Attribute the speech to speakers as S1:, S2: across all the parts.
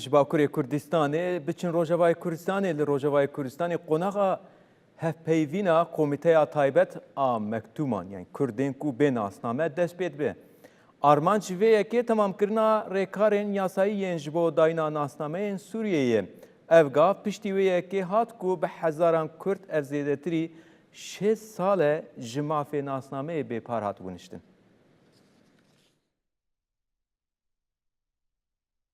S1: جباکوری کردستانی بچن روجاوای کردستانی لروجاوای کردستانی قناغا هفپیوینا کمیته تایبت مکتومان یعنی کردین کو بین اسنامه دست پید به آرمان جویه که تمام کرنا ریکارین یاسایی ینجبو داینا ناسنامه سوریه افگا پشتیویه که هات کو به هزاران کرد افزیدتری 6 سال جمافی ناسنامه به پار هات بونشتن.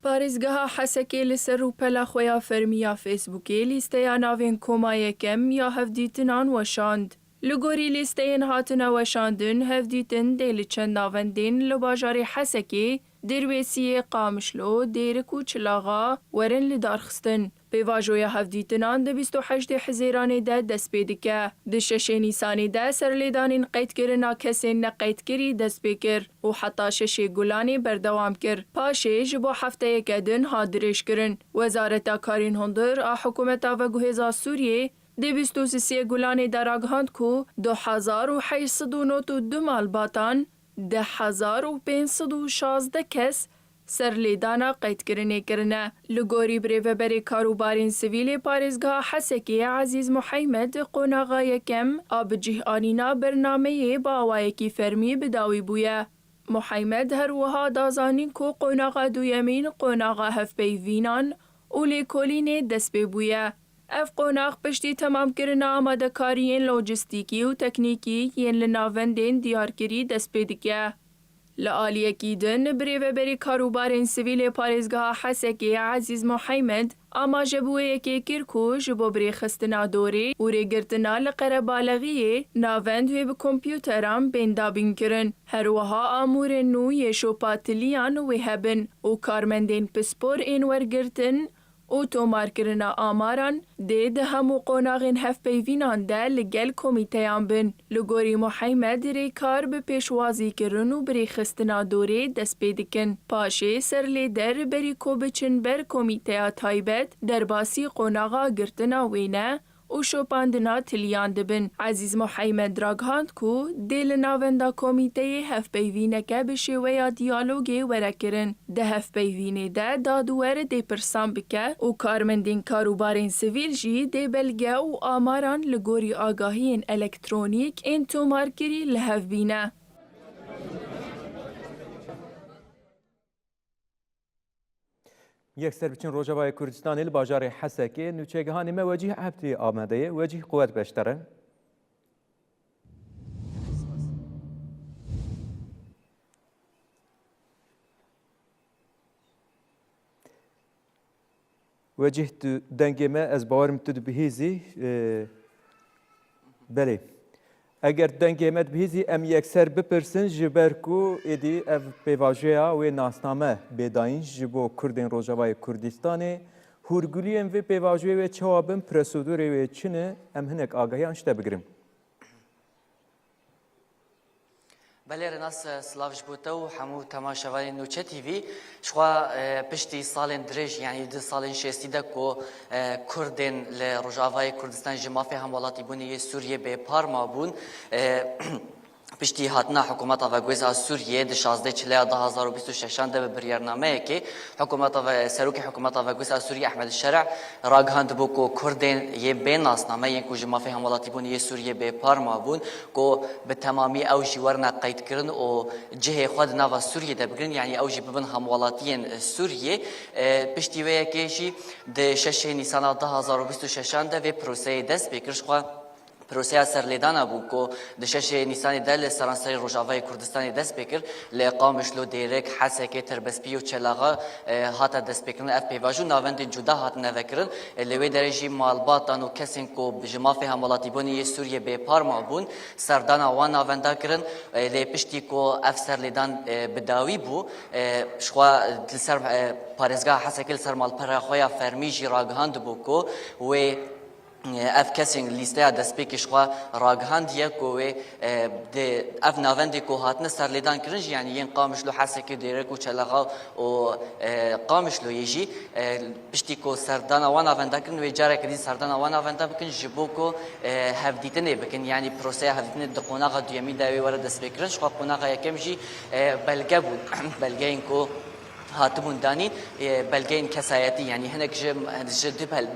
S2: پارێزگەها حەسەکێ لەسەر ڕووپەلا خۆیان فەرمییا فێسبووکێ لیستەیە ناوێن کۆما یەکەم یا هەفدیتنان وەشاند. لە گۆری لیستەیەن هاتنە وەشاندن هەفدیتن دێ لە چەند ناوەندێن لە باژارێ حەسەکێ دێروێسیێ قامشلۆ دێرک و چلاغا وەرن لە دارخستن. پێواژۆیە هەفدیتنان دە 28 حزێرانێدا دەست پێ دکە. دە 6 نیسانێدا سەرلێدانین قەیدکردنا کەسێن نەقەیدکری دەست پێ کرد و حتا 6 گولانê بەردەوام کرد. پاشێ ji bo hefteyeke din hat dirêjkirin. Wezareta Karên Hundir a Hikûmeta Veguhêza Sûriyê dê 23 gulanê deragihand ku 2892 malbatan 10516 kes سەرلێدانا قەیدکردنê kirine. Li gorî birêveberê karûbarên sivîlê parêzgeha Hesekê Ezîz Muheymed qonaxa yekem a bi cîhanîna bernameyê bi awayekî fermî bidawî bûye. Muheymed her wiha dazanîn ku qonaxa duyemîn qonaxa hevpeyvînan û lêkolînê dest pê bûye. Ev qonax piştî temamkirina amadekariyên lojîstîkî û teknîkî yên li navendên diyarkirî dest pê dike. Li aliyekî din birêveberê karûbarên sivîlê parêzgeha Hesekê Ezîz Muheymed amajebûyekê kir ku ji bo birêxistina dorê û rêgirtina li qerebaleğiyê navend wê bi kompyûteran bêndabîn kirin. Her wiha amûrên nû yê şopatiliyan wê hebin û karmendên pispor ên wergirtin û tomarkirina amaran dê di hemû qonaxên hevpeyvînan de li gel komîteyan bin. Li gorî Muheymed rêkar bi pêşwazîkirin û birêxistina dorê dest pê dikin. Paşê serlêder berî ku biçin ber komîteya taybet derbasî qonaxa girtina wê ne û şopandina tiliyan dibin. Ezîz Muheymed ragihand ku dê li navenda komîteyê hevpeyvîneke bi şêweya diyalogê werekirin. Di hevpeyvînê de dadwer dê pirsan bike û karmendên karûbarên sivîl jî dê belge û amaran li gorî agahiyên elektronîk ên tomarkirî li hev bîne.
S1: یک سر بچین روجاوای کردستانی لباجار حسکی نوچهگهانی ما وجیه عبتی آمده وجیه قوت بشتره وجیه دنگی ما از باورم تد بهیزی بله اگر دنگی ما بهیزی ام یک سر بپرسن جبرکو ایدی اف پیواجیا و ناسنامه بداین جبو کردین روجاوای کردستانی هورگولیم و پیواجیا و چوابم پرسودوری و چنه ام هنک آگاهی شته بگیریم.
S3: بله رناس سلاوش بوده و همو تماشاوان نوچه تیوی شخوا پشتی سالن درج یعنی 2 سالن شستی ده کو کردن لروجاوای کردستان جمافی همولاتی بونی سوریه به پارما بون پشتی هاتنا حکومت آوگویزا سوریه د 16 چلیا 2026 ده به بریارنامه که حکومت و سروک حکومت آوگویزا سوریه احمد الشرع راگهاند بو کو کردن یه بین ناسنامه یه کو جمافی همولاتی بونی سوریه به پارما بون کو به تمامی اوجی ورنا قید کردن و جه خود نوا سوریه ده بگرن یعنی اوجی ببن همولاتین سوریه پشتی وی کیشی د 6 نیسان 2026 ده و پروسه دست بکرش خو پروسه سرلیدانا بو کو د 6 نیسان دل سرانسری روجاوای کردستان دست بکر لقامش لو دیرک حسکه تربسپی و چلاغا هات دست بکرن اف پیواجو ناوند جدا هات نوکرن لوی درجی مالباتان و کسین کو بجمافی همولاتی بونی سوریه به پارما بون سردانا وان ناوندا کرن لی پشتی کو اف سرلیدان بداوی بو شخوا سر پارزگاه حسکه سر مال پر خویا فرمیجی راگهاند بو کو و اف کسینگ لیسته دست پیکش خوا راگهاند یکوی د اف ناوندی کو هاتن سرلیدان کرنج یعنی ین قامش لو حسکی دیره کو چلاغا و قامش لو یجی پشتی کو سردان وان ناوندا کرن و جاره کدی سردان وان ناوندا بکن جبو کو هفدیتنه بکن یعنی پروسه هفدیتنه د قوناغه دیمی داوی ور دست پیکرنج خوا قوناغه یکم جی بلگه بود بلگه این کو هاتبون دانين بلغين كسايتي يعني هناك جم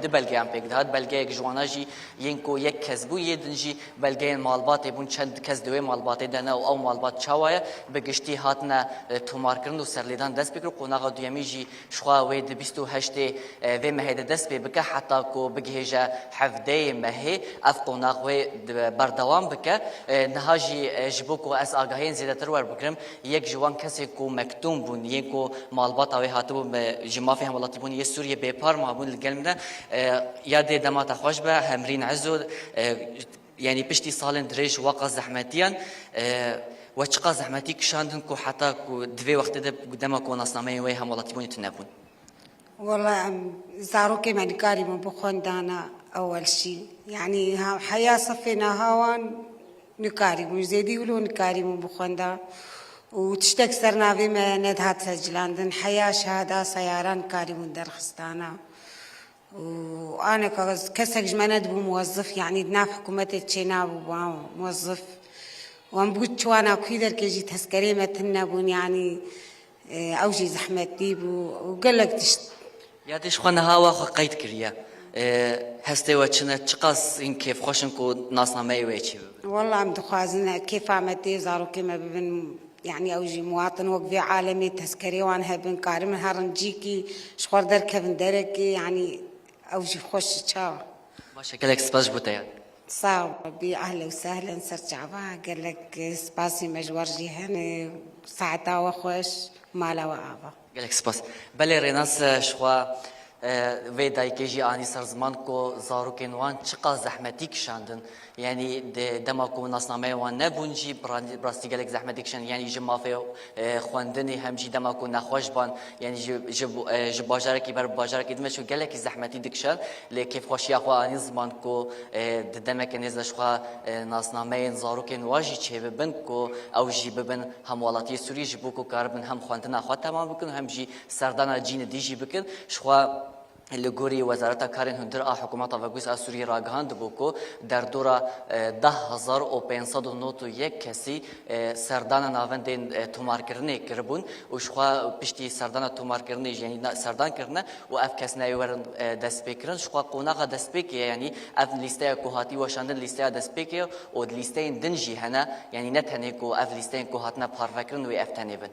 S3: دبلغي عم بيك هاد بلغي جواناجي ينكو يك كسبو يدنجي بلغين مالبات يبون چند كز دوي مالبات دنا او مالبات چاوايا بگشتي هاتنا تومار كرن و سرليدان دست بكرو قوناغا دويميجي شخوا ويد 28 في مهد دست بك حتى كو بگهجا حفدي مهي اف قوناغ وي بردوام بك نهاجي جبوكو اس اگاهين زيادتر ور بكرم يك جوان كسي كو مكتوم بون ينكو مالبات اوي هاتبو جمافي هم والله تبون سوريا بيبار مابون القلمنا ياد دمات خوش به همرين عزو يعني بشتي صالن دريج وقا زحمتيا وچقا زحمتي كشاندن كو حتى كو دوي وقت ده قدامك ونصنامي وي هم والله تبون تنبون
S4: والله زاروكي معني كاري بخون دانا اول شيء يعني حياة صفينا هاوان نكاري مش زيدي يقولون نكاري بخون دا وتشتك سرنا بما ندهات سجلاندن حياة شهادة سياران كاري من درخستانا وأنا كسك جماند بموظف يعني دناف حكومة تشيناب موظف وانبوت شوانا كيدر كيجي تسكري متنبون يعني أوجي زحمة ديب وقلق تشت
S3: يا ديش خوانا هاوا قيد كريا هستي وچنا چقاس إن كيف خوشنكو ناسنا ما يويتشي
S4: والله عم دخوازنا كيف عمتي زارو كيما ببن يعني أوجي مواطن وقفي عالمي تسكري وانها بن كارم هرنجيكي شخور دركبن دركي يعني أوجي خوش تشاو
S3: باشا كلك سباش بوتايا
S4: صعب بي أهلا وسهلا سرجعبا قال لك سباسي مجورجي هنا ساعتا وخوش مالا وآبا
S3: قال لك سباس بلي ريناس شخوا وی دایکیجی آنی سرزمان کو زاروکن وان چقدر زحمتی کشاندن یعنی دما کو ناسنامه وان نبونجی براستی گلک زحمتی کشان یعنی جمافه خواندنی همجی دما کو نخوش بان یعنی جب باجر کی بر باجر کی دمشو گلک زحمتی دکشان لیکن خوشی اخوا آنی زمان کو دما کنیز شخوا ناسنامه زاروکن واجی چه ببن کو او جی ببن هم ولاتی سوری جبو کو کاربن هم خواندن اخوا تمام بکن همجی سردان جین دیجی بکن شخوا لجوري وزارة كارين هندر حكومة وجوز سوريا راجهان دبوكو در دورة 10,591 كسي سردان ناوندين تومار كرني كربون وشخوا بشتي سردان تومار كرني يعني سردان كرنا وأف كسنا يورن دسبيكرن شخوا قناعة دسبيك يعني أف ليستة كوهاتي وشاندن ليستة دسبيك ود ليستين دنجي هنا يعني نتهنيكو أف ليستين كوهاتنا بارفكرن وأف تنيبن